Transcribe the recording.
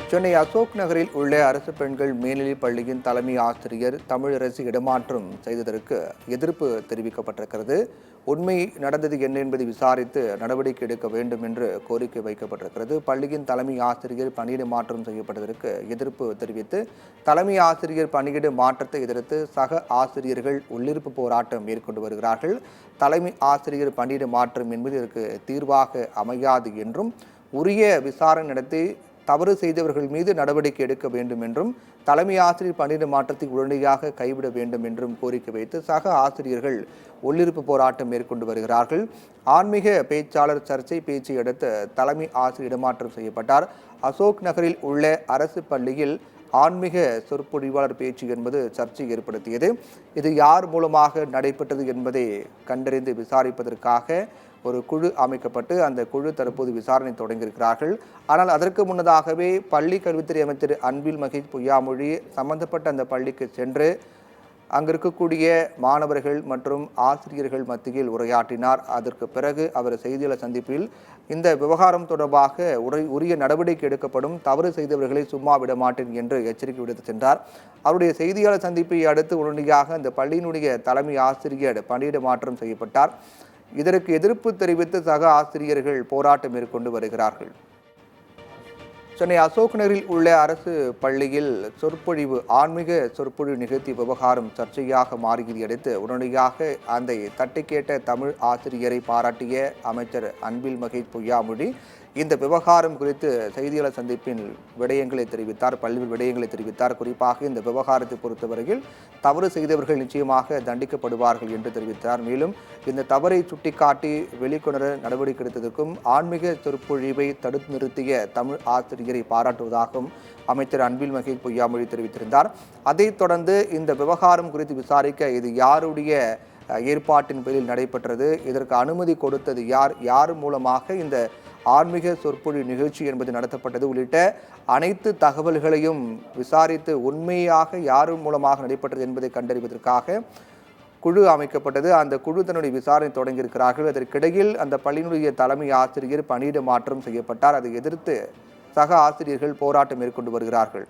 சென்னை அசோக் நகரில் உள்ள அரசு பெண்கள் மேல்நிலைப் பள்ளியின் தலைமை ஆசிரியர் தமிழரசி இடமாற்றம் செய்ததற்கு எதிர்ப்பு தெரிவிக்கப்பட்டிருக்கிறது. உண்மை நடந்தது என்ன என்பதை விசாரித்து நடவடிக்கை எடுக்க வேண்டும் என்று கோரிக்கை வைக்கப்பட்டிருக்கிறது. பள்ளியின் தலைமை ஆசிரியர் பணியிட மாற்றம் செய்யப்பட்டதற்கு எதிர்ப்பு தெரிவித்து தலைமை ஆசிரியர் பணியிட மாற்றத்தை எதிர்த்து சக ஆசிரியர்கள் உள்ளிருப்பு போராட்டம் மேற்கொண்டு வருகிறார்கள். தலைமை ஆசிரியர் பணியிட மாற்றம் என்பது இதற்கு தீர்வாக அமையாது என்றும் உரிய விசாரணை நடத்தி தவறு செய்தவர்கள் மீது நடவடிக்கை எடுக்க வேண்டும் என்றும் தலைமை ஆசிரியர் பணியிட மாற்றத்தை உடனடியாக கைவிட வேண்டும் என்றும் கோரிக்கை வைத்து சக ஆசிரியர்கள் உள்ளிருப்பு போராட்டம் மேற்கொண்டு வருகிறார்கள். ஆன்மீக பேச்சாளர் சர்ச்சை பேச்சை அடுத்து தலைமை ஆசிரியர் இடமாற்றம் செய்யப்பட்டார். அசோக் நகரில் உள்ள அரசு பள்ளியில் ஆன்மீக சொற்பொழிவாளர் பேச்சு என்பது சர்ச்சை ஏற்படுத்தியது. இது யார் மூலமாக நடைபெற்றது என்பதை கண்டறிந்து விசாரிப்பதற்காக ஒரு குழு அமைக்கப்பட்டு அந்த குழு தற்போது விசாரணை தொடங்கியிருக்கிறார்கள். ஆனால் அதற்கு முன்னதாகவே பள்ளி கல்வித்துறை அமைச்சர் அன்பில் மகேஷ் பொய்யாமொழி சம்பந்தப்பட்ட அந்த பள்ளிக்கு சென்று அங்கு இருக்கக்கூடிய மாணவர்கள் மற்றும் ஆசிரியர்கள் மத்தியில் உரையாற்றினார். அதற்கு பிறகு அவர் செய்தியாளர் சந்திப்பில் இந்த விவகாரம் தொடர்பாக உரிய நடவடிக்கை எடுக்கப்படும், தவறு செய்தவர்களை சும்மா விட மாட்டேன் என்று எச்சரிக்கை விடுத்து சென்றார். அவருடைய செய்தியாளர் சந்திப்பை அடுத்து உடனடியாக அந்த பள்ளியினுடைய தலைமை ஆசிரியர் பணியிட மாற்றம் செய்யப்பட்டார். இதற்கு எதிர்ப்பு தெரிவித்து சக ஆசிரியர்கள் போராட்டம் மேற்கொண்டு வருகிறார்கள். சென்னை அசோக் நகரில் உள்ள அரசு பள்ளியில் ஆன்மீக சொற்பொழிவு நிகழ்த்திய விவகாரம் சர்ச்சையாக மாறியதை அடுத்து உடனடியாக அந்த தட்டி கேட்ட தமிழ் ஆசிரியரை பாராட்டிய அமைச்சர் அன்பில் மகேஷ் பொய்யாமொழி இந்த விவகாரம் குறித்து செய்தியாளர் சந்திப்பில் பல்வேறு விடயங்களை தெரிவித்தார். குறிப்பாக இந்த விவகாரத்தை பொறுத்தவரையில் தவறு செய்தவர்கள் நிச்சயமாக தண்டிக்கப்படுவார்கள் என்று தெரிவித்தார். மேலும் இந்த தவறை சுட்டிக்காட்டி வெளிக்கொணர நடவடிக்கை எடுத்ததற்கும் ஆன்மீக சொற்பொழிவை தடுத்து நிறுத்திய தமிழ் ஆசிரியரை பாராட்டுவதாகவும் அமைச்சர் அன்பில் மகேஷ் பொய்யாமொழி தெரிவித்திருந்தார். அதைத் தொடர்ந்து இந்த விவகாரம் குறித்து விசாரிக்க இது யாருடைய ஏற்பாட்டின் பேரில் நடைபெற்றது, இதற்கு அனுமதி கொடுத்தது யார் மூலமாக இந்த ஆன்மீக சொற்பொழிவு நிகழ்ச்சி என்பது நடத்தப்பட்டது உள்ளிட்ட அனைத்து தகவல்களையும் விசாரித்து உண்மையாக யார் மூலமாக நடைபெற்றது என்பதை கண்டறிவதற்காக குழு அமைக்கப்பட்டது. அந்த குழு தன்னுடைய விசாரணை தொடங்கியிருக்கிறார்கள். அதற்கிடையில் அந்த பள்ளியினுடைய தலைமை ஆசிரியர் பணியிட மாற்றம் செய்யப்பட்டார். அதை எதிர்த்து சக ஆசிரியர்கள் போராட்டம் மேற்கொண்டு வருகிறார்கள்.